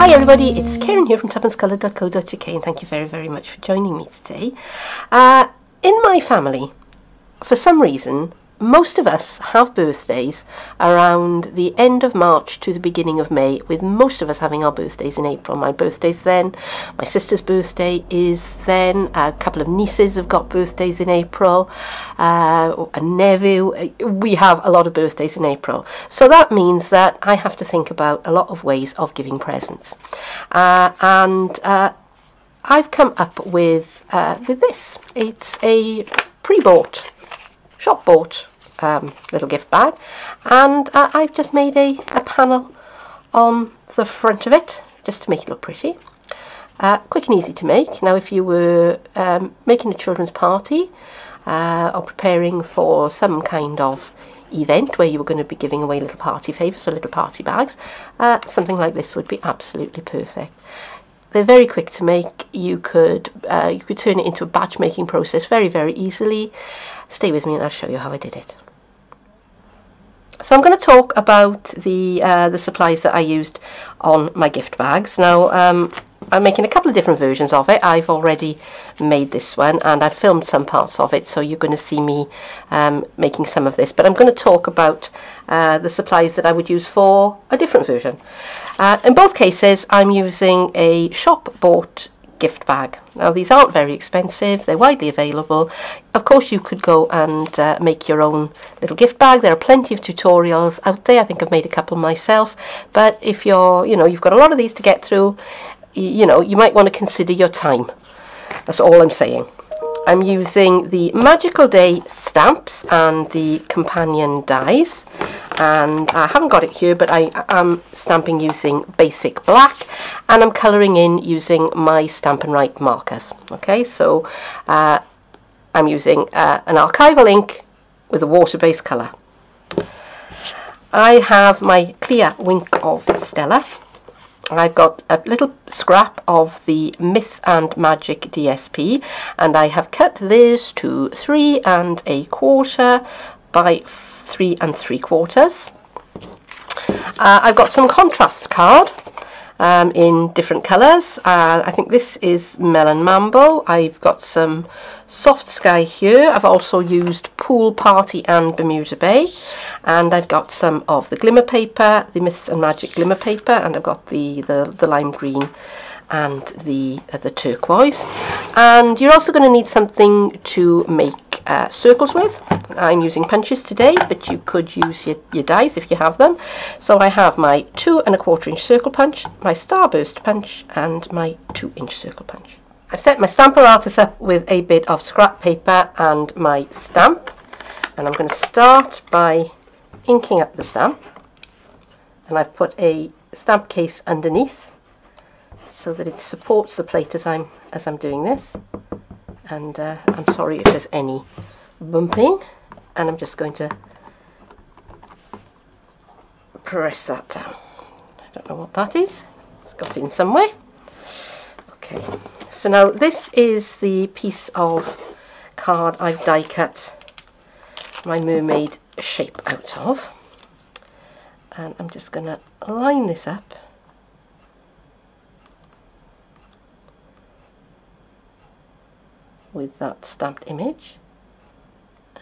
Hi everybody, it's Keren here from tuppencecoloured.co.uk and thank you very much for joining me today. In my family, for some reason, most of us have birthdays around the end of March to the beginning of May, with most of us having our birthdays in April. My birthday's then, my sister's birthday is then, a couple of nieces have got birthdays in April, a nephew. We have a lot of birthdays in April. So that means that I have to think about a lot of ways of giving presents. And I've come up with this. It's a pre-bought, shop-bought little gift bag, and I've just made a panel on the front of it just to make it look pretty. Quick and easy to make. Now, if you were making a children's party or preparing for some kind of event where you were going to be giving away little party favours or little party bags, something like this would be absolutely perfect. They're very quick to make. You could turn it into a batch making process very easily. Stay with me and I'll show you how I did it. So I'm going to talk about the supplies that I used on my gift bags. Now I'm making a couple of different versions of it. I've already made this one and I've filmed some parts of it, so you're going to see me making some of this. But I'm going to talk about the supplies that I would use for a different version. In both cases, I'm using a shop-bought gift bag. Now, these aren't very expensive, they're widely available. Of course, you could go and make your own little gift bag. There are plenty of tutorials out there. I think I've made a couple myself, but if you've got a lot of these to get through, you might want to consider your time. That's all I'm saying. I'm using the Magical Day stamps and the companion dies, and I haven't got it here, but I am stamping using basic black, and I'm colouring in using my Stampin' Up markers. Okay, so I'm using an archival ink with a water-based colour. I have my clear Wink of Stella. I've got a little scrap of the Myth and Magic DSP, and I have cut this to 3 1/4 by 3 3/4. I've got some contrast card in different colours. I think this is Melon Mambo. I've got some Soft Sky here. I've also used Pool Party and Bermuda Bay, and I've got some of the glimmer paper, the Myths and Magic glimmer paper, and I've got the lime green and the turquoise. And you're also going to need something to make circles with. I'm using punches today, but you could use your dies if you have them. So I have my 2 1/4 inch circle punch, my starburst punch, and my 2 inch circle punch. I've set my stamp apparatus up with a bit of scrap paper and my stamp, and I'm going to start by inking up the stamp, and I've put a stamp case underneath so that it supports the plate as I'm doing this. And I'm sorry if there's any bumping, and I'm just going to press that down. I don't know what that is. It's got in somewhere. Okay, so now this is the piece of card I've die cut my mermaid shape out of, and I'm just going to line this up with that stamped image,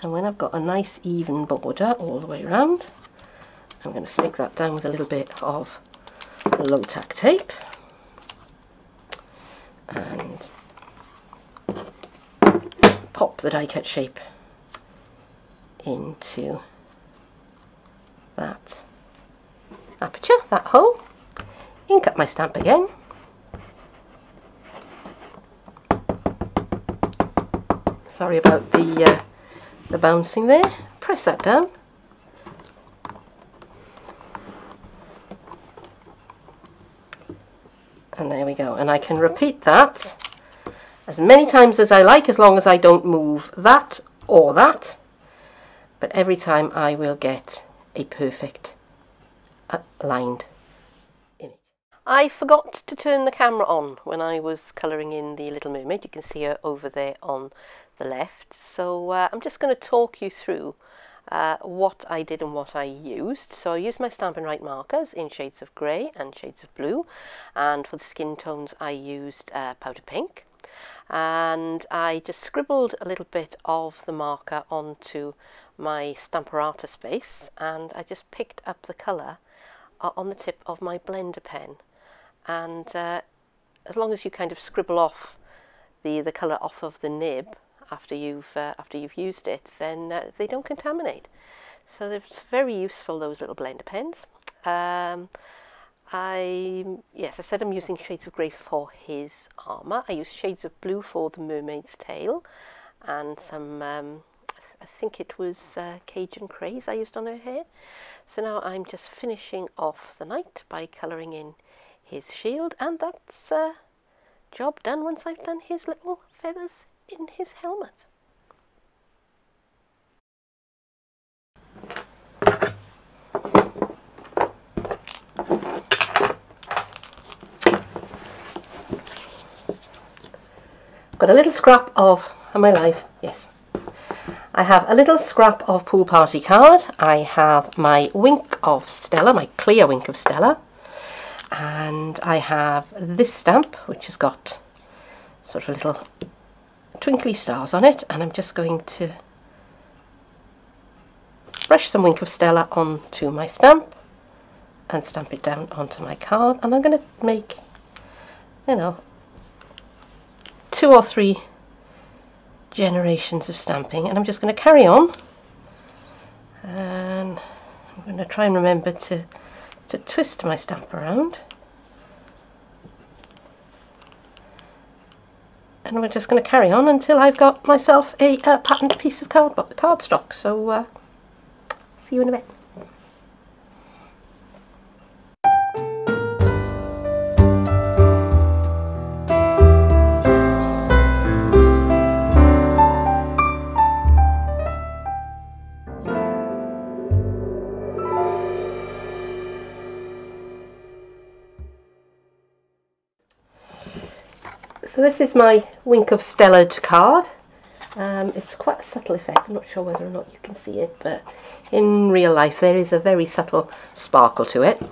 and when I've got a nice even border all the way around, I'm going to stick that down with a little bit of low tack tape and pop the die cut shape into that aperture, that hole, ink up my stamp again, sorry about the bouncing there, press that down, and there we go. And I can repeat that as many times as I like, as long as I don't move that or that, but every time I will get a perfect lined image. I forgot to turn the camera on when I was colouring in the Little Mermaid. You can see her over there on the left. So I'm just going to talk you through what I did and what I used. So I used my Stampin' Right markers in shades of grey and shades of blue, and for the skin tones I used powder pink, and I just scribbled a little bit of the marker onto my Stamperata space, and I just picked up the colour on the tip of my blender pen. And as long as you kind of scribble off the colour off of the nib after you've used it, then they don't contaminate. So they're very useful, those little blender pens. Yes, I said I'm using shades of grey for his armour. I used shades of blue for the mermaid's tail, and some I think it was Cajun craze I used on her hair. So now I'm just finishing off the knight by colouring in his shield, and that's job done once I've done his little feathers in his helmet. Got a little scrap of, am I live? Yes. I have a little scrap of Pool Party card. I have my wink of Stella, my clear wink of Stella. And I have this stamp, which has got sort of little twinkly stars on it, and I'm just going to brush some wink of Stella onto my stamp and stamp it down onto my card. And I'm going to make, you know, 2 or 3 generations of stamping, and I'm just going to carry on, and I'm going to try and remember to twist my stamp around, and we're just going to carry on until I've got myself a patterned piece of cardstock. So see you in a bit. So this is my Wink of Stella card. It's quite a subtle effect. I'm not sure whether or not you can see it, but in real life there is a very subtle sparkle to it.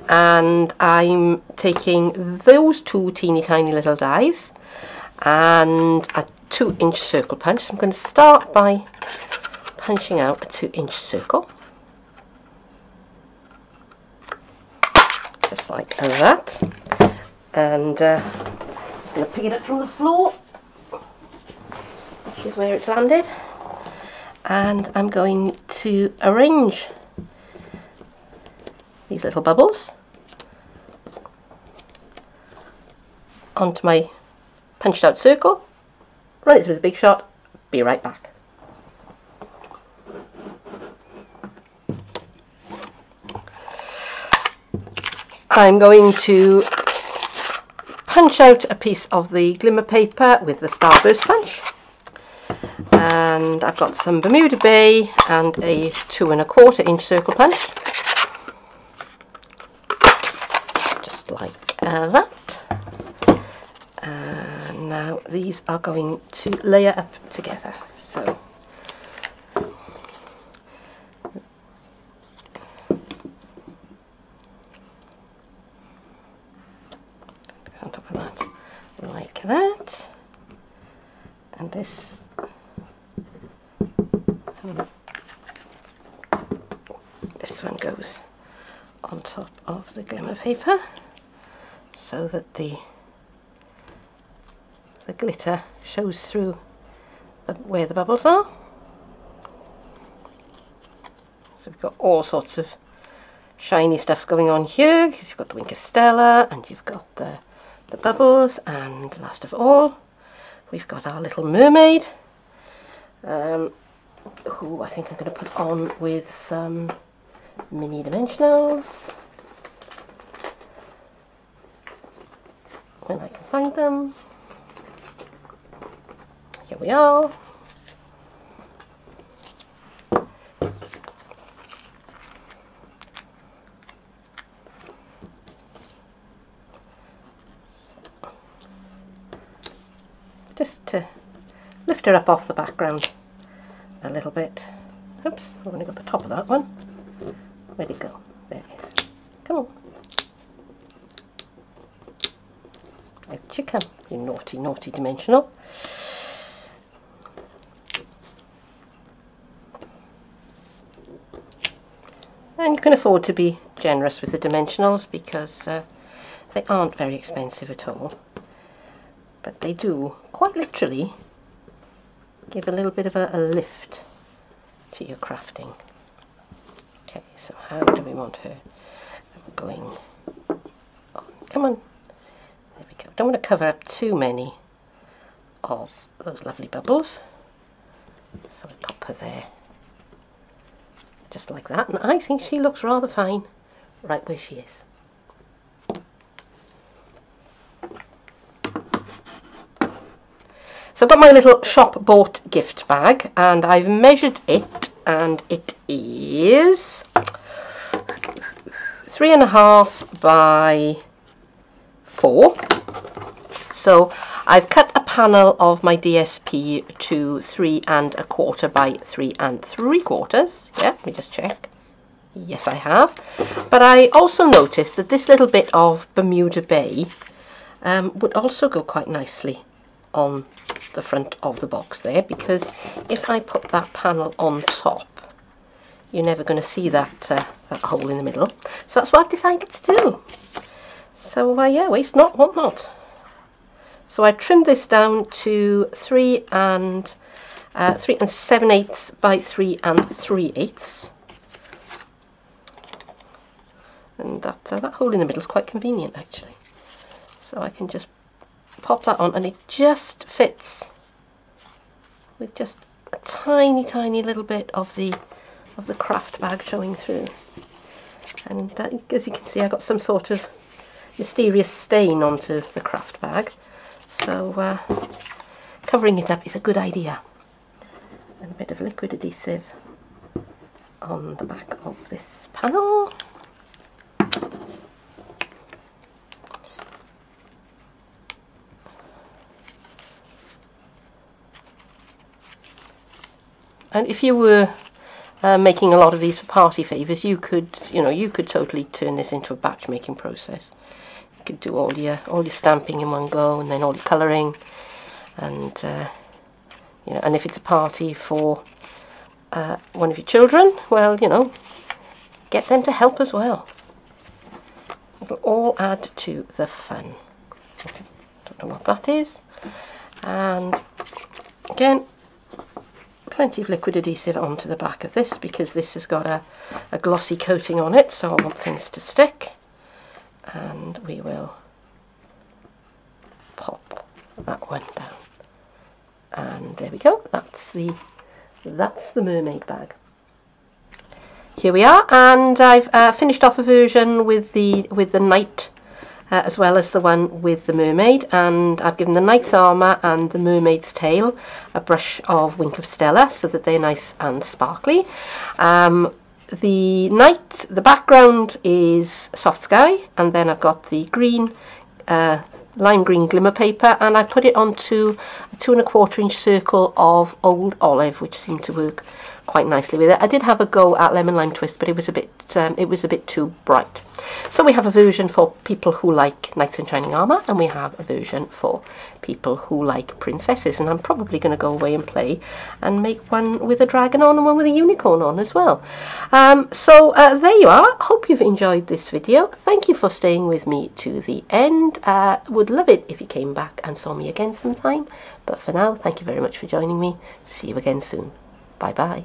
And I'm taking those 2 teeny tiny little dies and a 2-inch circle punch. So I'm going to start by punching out a 2-inch circle, just like that, and I'm going to pick it up from the floor, which is where it's landed, and I'm going to arrange these little bubbles onto my punched out circle, run it through the Big Shot, be right back. I'm going to punch out a piece of the glimmer paper with the starburst punch, and I've got some Bermuda Bay and a 2 1/4 inch circle punch, just like that. And now these are going to layer up together. So on top of that, like that, and this one goes on top of the glimmer paper, so that the glitter shows through where the bubbles are. So we've got all sorts of shiny stuff going on here, because you've got the Wink of Stella and you've got the bubbles, and last of all we've got our little mermaid, who I think I'm going to put on with some mini dimensionals when I can find them. Here we are. Just to lift her up off the background a little bit. Oops, I've only got the top of that one. Where'd it go? There it is. Come on. Out you come, you naughty, naughty dimensional. And you can afford to be generous with the dimensionals because they aren't very expensive at all. But they do, quite literally, give a little bit of a lift to your crafting. Okay, so how do we want her going on? Come on. There we go. Don't want to cover up too many of those lovely bubbles. So I pop her there. Just like that. And I think she looks rather fine right where she is. So I've got my little shop bought gift bag and I've measured it, and it is 3.5 by 4. So I've cut a panel of my DSP to 3.25 by 3.75. Yeah, let me just check. Yes, I have. But I also noticed that this little bit of Bermuda Bay would also go quite nicely on the front of the box there, because if I put that panel on top, you're never going to see that that hole in the middle. So that's what I've decided to do. So yeah, waste not, want not. So I trimmed this down to 3 7/8 by 3 3/8, and that hole in the middle is quite convenient actually. So I can just pop that on, and it just fits with just a tiny, tiny little bit of the craft bag showing through. And as you can see, I got some sort of mysterious stain onto the craft bag. So covering it up is a good idea. And a bit of liquid adhesive on the back of this panel. And if you were making a lot of these for party favours, you could totally turn this into a batch making process. You could do all your stamping in one go, and then all your colouring, and and if it's a party for one of your children, well, get them to help as well. It'll all add to the fun. Okay, don't know what that is, and again, plenty of liquid adhesive onto the back of this, because this has got a glossy coating on it, so I want things to stick. And we will pop that one down, and there we go. That's the mermaid bag. Here we are, and I've finished off a version with the knight as well as the one with the mermaid, and I've given the knight's armour and the mermaid's tail a brush of Wink of Stella so that they're nice and sparkly. The knight, the background is soft sky, and then I've got the green, lime green glimmer paper, and I put it onto a 2¼ inch circle of old olive, which seemed to work quite nicely with it. I did have a go at lemon lime twist, but it was a bit too bright. So we have a version for people who like knights in shining armour, and we have a version for people who like princesses, and I'm probably going to go away and play and make one with a dragon on and one with a unicorn on as well. So there you are. Hope you've enjoyed this video. Thank you for staying with me to the end. Would love it if you came back and saw me again sometime, but for now, thank you very much for joining me. See you again soon. Bye bye.